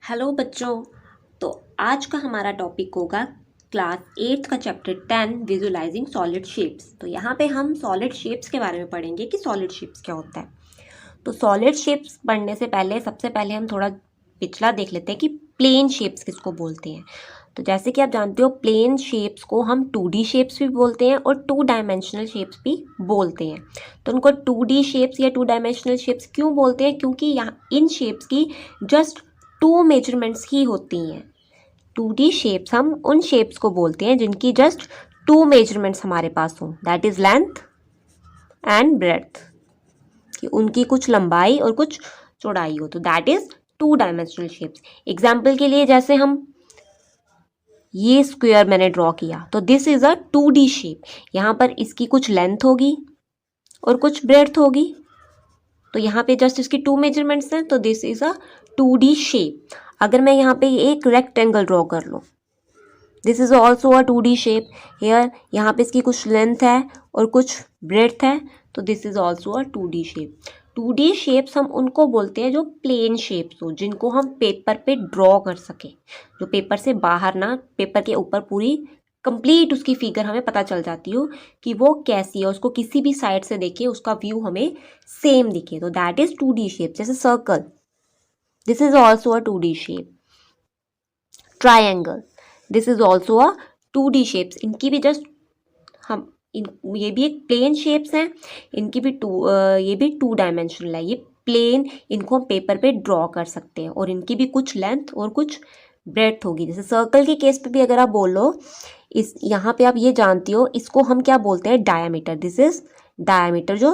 Hello बच्चों। तो आज का हमारा टॉपिक होगा क्लास 8 का चैप्टर 10 विजुअलाइजिंग सॉलिड शेप्स। तो यहाँ पे हम सॉलिड शेप्स के बारे में पढ़ेंगे कि सॉलिड शेप्स क्या होता है। तो सॉलिड शेप्स पढ़ने से पहले सबसे पहले हम थोड़ा पिछला देख लेते हैं कि प्लेन शेप्स किसको बोलते हैं। तो जैसे कि आप जानते हो प्लेन शेप्स को हम 2D शेप्स भी बोलते हैं और 2 डायमेंशनल शेप्स भी बोलते हैं। तो उनको 2D शेप्स या 2 डायमेंशनल शेप्स क्यों बोलते हैं? क्योंकि यहाँ इन शेप्स की जस्ट 2 मेजरमेंट्स ही होती हैं। 2D शेप्स हम उन शेप्स को बोलते हैं जिनकी जस्ट 2 मेजरमेंट्स हमारे पास हों, that is length and breadth, कि उनकी कुछ लंबाई और कुछ चौड़ाई हो, तो that is 2 dimensional shapes. Example के लिए जैसे हम ये स्क्वायर मैंने ड्रॉ किया तो this is a 2D shape. यहाँ पर इसकी कुछ लेंथ होगी और कुछ ब्रेड्थ होगी, तो यहाँ पे जस्ट इसकी 2 मेजरमेंट्स हैं, तो this is a 2D shape. अगर मैं यहाँ पे एक रेक्टेंगल ड्रॉ कर लूँ, this is also a 2D shape. Here यहाँ पे इसकी कुछ लेंथ है और कुछ ब्रेड्थ है, तो this is also a 2D shape. 2D shapes हम उनको बोलते हैं जो प्लेन शेप्स हो, जिनको हम पेपर पे ड्रॉ कर सकें, जो पेपर से बाहर ना, पेपर के ऊपर पूरी कंप्लीट उसकी फिगर हमें पता चल जाती हो कि वो कैसी है, उसको किसी भी साइड से देखे उसका व्यू हमें सेम दिखे, तो दैट इज 2D शेप। जैसे circle, this is also a 2D shape. Triangle, this is also a 2D shapes. इनकी भी जस्ट हम ये भी एक प्लेन शेप्स हैं, इनकी भी ये भी 2 डायमेंशनल है, ये प्लेन, इनको हम पेपर पे ड्रॉ कर सकते हैं और इनकी भी कुछ लेंथ और कुछ ब्रेड्थ होगी। जैसे सर्कल के केस पे भी अगर आप बोलो, इस यहाँ पे आप ये जानती हो इसको हम क्या बोलते हैं, डायमीटर। दिस इज डायमीटर, जो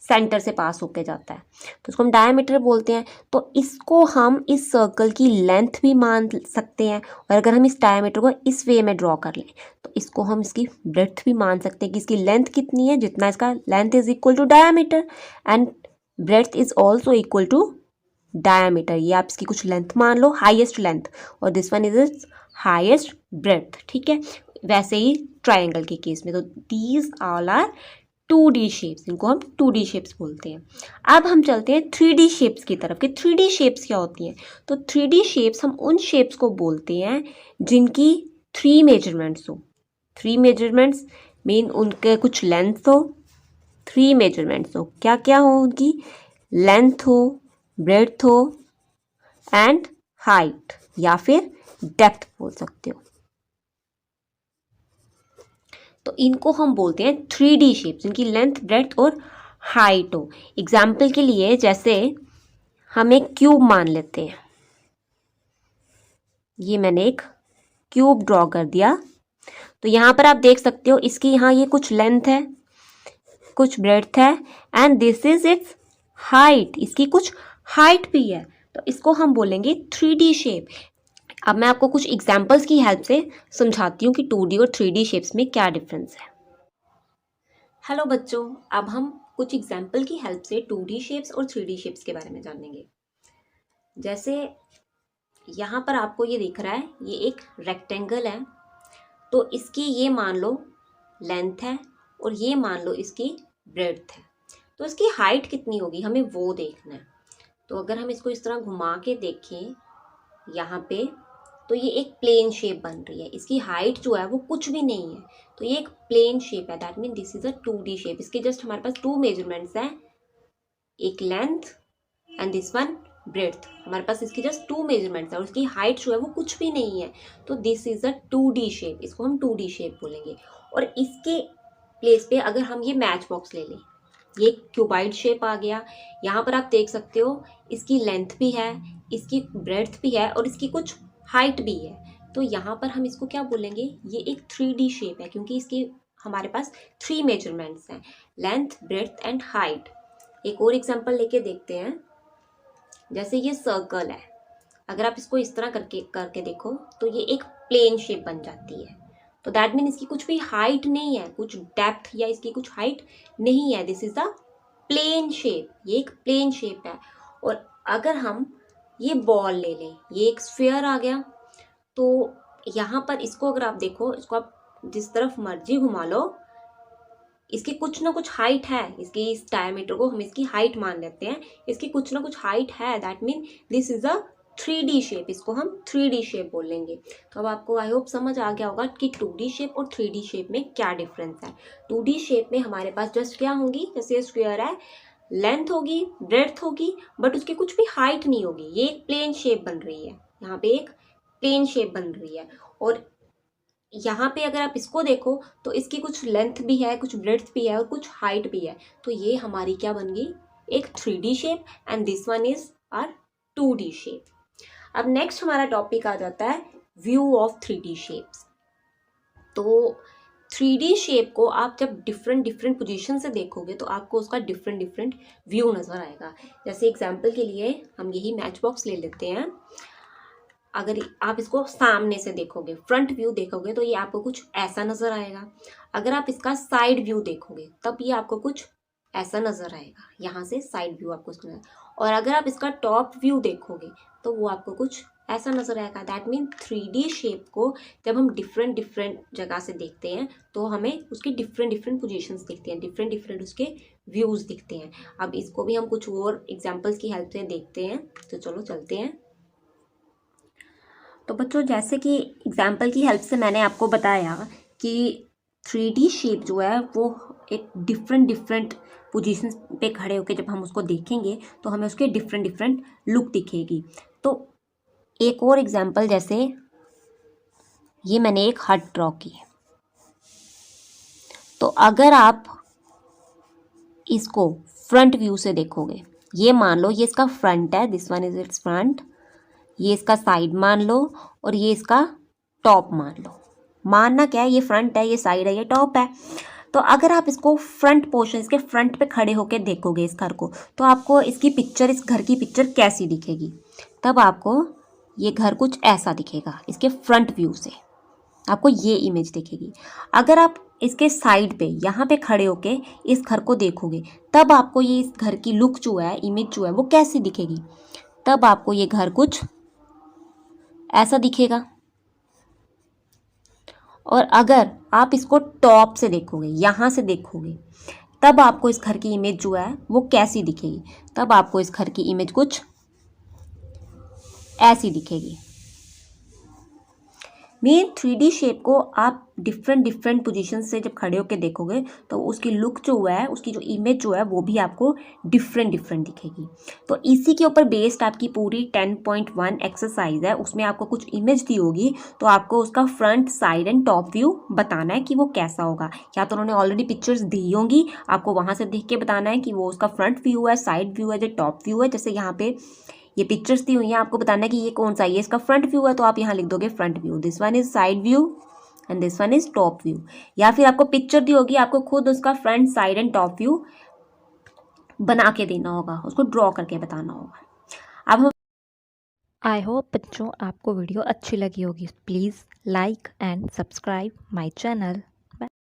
सेंटर से पास होके जाता है, तो इसको हम डायमीटर बोलते हैं। तो इसको हम इस सर्कल की लेंथ भी मान सकते हैं, और अगर हम इस डायमीटर को इस वे में ड्रॉ कर लें तो इसको हम इसकी ब्रेड्थ भी मान सकते हैं कि इसकी लेंथ कितनी है, जितना इसका length is equal to diameter and breadth is also equal to diameter. ये आप इसकी कुछ लेंथ मान लो, हाईएस्ट लेंथ, और this one is is highest breadth. ठीक है, वैसे ही ट्राइंगल के केस में, तो these all are 2D shapes, इनको हम 2D शेप्स बोलते हैं। अब हम चलते हैं 3D शेप्स की तरफ कि 3D शेप्स क्या होती हैं। तो 3D शेप्स हम उन शेप्स को बोलते हैं जिनकी 3 मेजरमेंट्स हो। 3 मेजरमेंट्स मीन उनके कुछ लेंथ हो, 3 मेजरमेंट्स हो, क्या क्या हो, उनकी लेंथ हो, ब्रेड्थ हो एंड हाइट, या फिर डेप्थ बोल सकते हो। तो इनको हम बोलते हैं 3D शेप्स, जिनकी लेंथ, ब्रेड्थ और हाइट हो। एग्जाम्पल के लिए जैसे हम एक क्यूब मान लेते हैं, ये मैंने एक क्यूब ड्रॉ कर दिया, तो यहाँ पर आप देख सकते हो इसकी यहाँ ये कुछ लेंथ है, कुछ ब्रेड्थ है and this is it's height, इसकी कुछ हाइट भी है, तो इसको हम बोलेंगे 3D शेप। अब मैं आपको कुछ एग्जाम्पल्स की हेल्प से समझाती हूँ कि 2D और 3D शेप्स में क्या डिफरेंस है। हेलो बच्चों, अब हम कुछ एग्जाम्पल की हेल्प से 2D शेप्स और 3D शेप्स के बारे में जानेंगे। जैसे यहाँ पर आपको ये दिख रहा है, ये एक रेक्टेंगल है, तो इसकी ये मान लो लेंथ है और ये मान लो इसकी ब्रेड्थ है, तो इसकी हाइट कितनी होगी हमें वो देखना है। तो अगर हम इसको इस तरह घुमा के देखें यहाँ पे, तो ये एक प्लेन शेप बन रही है, इसकी हाइट जो है वो कुछ भी नहीं है, तो ये एक प्लेन शेप है, that mean this is a 2D shape. इसके जस्ट हमारे पास 2 मेजरमेंट्स हैं, एक length and this one breadth, हमारे पास इसकी जस्ट 2 मेजरमेंट्स है और उसकी हाइट जो है वो कुछ भी नहीं है, तो this is a 2D shape, इसको हम 2D शेप बोलेंगे। और इसके प्लेस पे अगर हम ये मैच बॉक्स ले लें, ये क्यूबाइड शेप आ गया, यहाँ पर आप देख सकते हो इसकी लेंथ भी है, इसकी ब्रेड्थ भी है और इसकी कुछ हाइट भी है, तो यहाँ पर हम इसको क्या बोलेंगे, ये एक 3D शेप है, क्योंकि इसके हमारे पास 3 मेजरमेंट्स हैं, लेंथ, ब्रेड्थ एंड हाइट। एक और एग्जांपल लेके देखते हैं, जैसे ये सर्कल है, अगर आप इसको इस तरह करके देखो तो ये एक प्लेन शेप बन जाती है, तो दैट मीन इसकी कुछ भी हाइट नहीं है, कुछ डेप्थ या इसकी कुछ हाइट नहीं है, this is a plane shape, ये एक प्लेन शेप है। और अगर हम ये बॉल ले लें, ये एक स्फीयर आ गया, तो यहाँ पर इसको अगर आप देखो, इसको आप जिस तरफ मर्जी घुमा लो, इसकी कुछ ना कुछ हाइट है, इसकी इस डायमीटर को हम इसकी हाइट मान लेते हैं, इसकी कुछ ना कुछ हाइट है, that mean this is a 3D shape, इसको हम 3D शेप बोलेंगे। तो अब आपको आई होप समझ आ गया होगा कि 2D शेप और 3D शेप में क्या डिफरेंस है। 2D शेप में हमारे पास जस्ट क्या होगी, जैसे ये स्क्वायर है, लेंथ होगी, ब्रेड्थ होगी, बट उसकी कुछ भी हाइट नहीं होगी। ये एक प्लेन शेप बन रही है, यहाँ पे एक प्लेन शेप बन रही है। और यहाँ पे अगर आप इसको देखो तो इसकी कुछ लेंथ भी है, कुछ ब्रेड्थ भी है और कुछ हाइट भी है। तो ये हमारी क्या बन गई, एक 3D shape, and this one is our 2D shape. अब नेक्स्ट हमारा टॉपिक आ जाता है व्यू ऑफ 3D शेप्स। तो 3D शेप को आप जब डिफरेंट डिफरेंट पोजीशन से देखोगे तो आपको उसका डिफरेंट डिफरेंट व्यू नज़र आएगा। जैसे एग्जांपल के लिए हम यही मैच बॉक्स ले लेते हैं। अगर आप इसको सामने से देखोगे, फ्रंट व्यू देखोगे, तो ये आपको कुछ ऐसा नज़र आएगा। अगर आप इसका साइड व्यू देखोगे तब ये आपको कुछ ऐसा नज़र आएगा, यहाँ से साइड व्यू आपको इसका। और अगर आप इसका टॉप व्यू देखोगे तो वो आपको कुछ ऐसा नज़र आएगा। दैट मीन 3D शेप को जब हम डिफरेंट डिफरेंट जगह से देखते हैं तो हमें उसकी डिफरेंट डिफरेंट पोजीशंस दिखती हैं, डिफरेंट डिफरेंट उसके व्यूज़ दिखते हैं। अब इसको भी हम कुछ और एग्जाम्पल्स की हेल्प से देखते हैं, तो चलो चलते हैं। तो बच्चों, जैसे कि एग्जाम्पल की हेल्प से मैंने आपको बताया कि 3D शेप जो है वो एक डिफरेंट डिफरेंट पोजीशंस पे खड़े होकर जब हम उसको देखेंगे तो हमें उसके डिफरेंट डिफरेंट लुक दिखेगी। तो एक और एग्जाम्पल, जैसे ये मैंने एक हट ड्रॉ की, तो अगर आप इसको फ्रंट व्यू से देखोगे, ये मान लो ये इसका फ्रंट है, this one is it's front, ये इसका साइड मान लो और ये इसका टॉप मान लो। मानना क्या है, ये फ्रंट है, ये साइड है, ये टॉप है। तो अगर आप इसको फ्रंट पोर्शन, इसके फ्रंट पे खड़े होकर देखोगे इस घर को, तो आपको इसकी पिक्चर, इस घर की पिक्चर कैसी दिखेगी? तब आपको ये घर कुछ ऐसा दिखेगा। इसके फ्रंट व्यू से आपको ये इमेज दिखेगी। अगर आप इसके साइड पे यहाँ पे खड़े होके इस घर को देखोगे तब आपको ये इस घर की लुक जो है, इमेज जो है, वो कैसी दिखेगी? तब आपको ये घर कुछ ऐसा दिखेगा। और अगर आप इसको टॉप से देखोगे, यहाँ से देखोगे, तब आपको इस घर की इमेज जो है वो कैसी दिखेगी? तब आपको इस घर की इमेज कुछ ऐसी दिखेगी। मेन 3D शेप को आप डिफरेंट डिफरेंट पोजीशन से जब खड़े होकर देखोगे तो उसकी लुक जो है, उसकी जो इमेज जो है, वो भी आपको डिफरेंट डिफरेंट दिखेगी। तो इसी के ऊपर बेस्ड आपकी पूरी 10.1 एक्सरसाइज है, उसमें आपको कुछ इमेज दी होगी, तो आपको उसका front, side and top view बताना है कि वो कैसा होगा। या तो उन्होंने ऑलरेडी पिक्चर्स दी होंगी, आपको वहाँ से देख के बताना है कि वो उसका फ्रंट व्यू है, साइड व्यू है, जो टॉप व्यू है। जैसे यहाँ पे ये पिक्चर्स दी हुई हैं, आपको बताना है कि ये कौन सा है। ये इसका फ्रंट व्यू है तो आप यहाँ लिख दोगे front view, this one is side view and this one is top view. या फिर आपको पिक्चर दी होगी, आपको खुद उसका front, side and top view बना के देना होगा, उसको ड्रॉ करके बताना होगा। अब हम आई होप बच्चों आपको वीडियो अच्छी लगी होगी। Please like and subscribe my channel.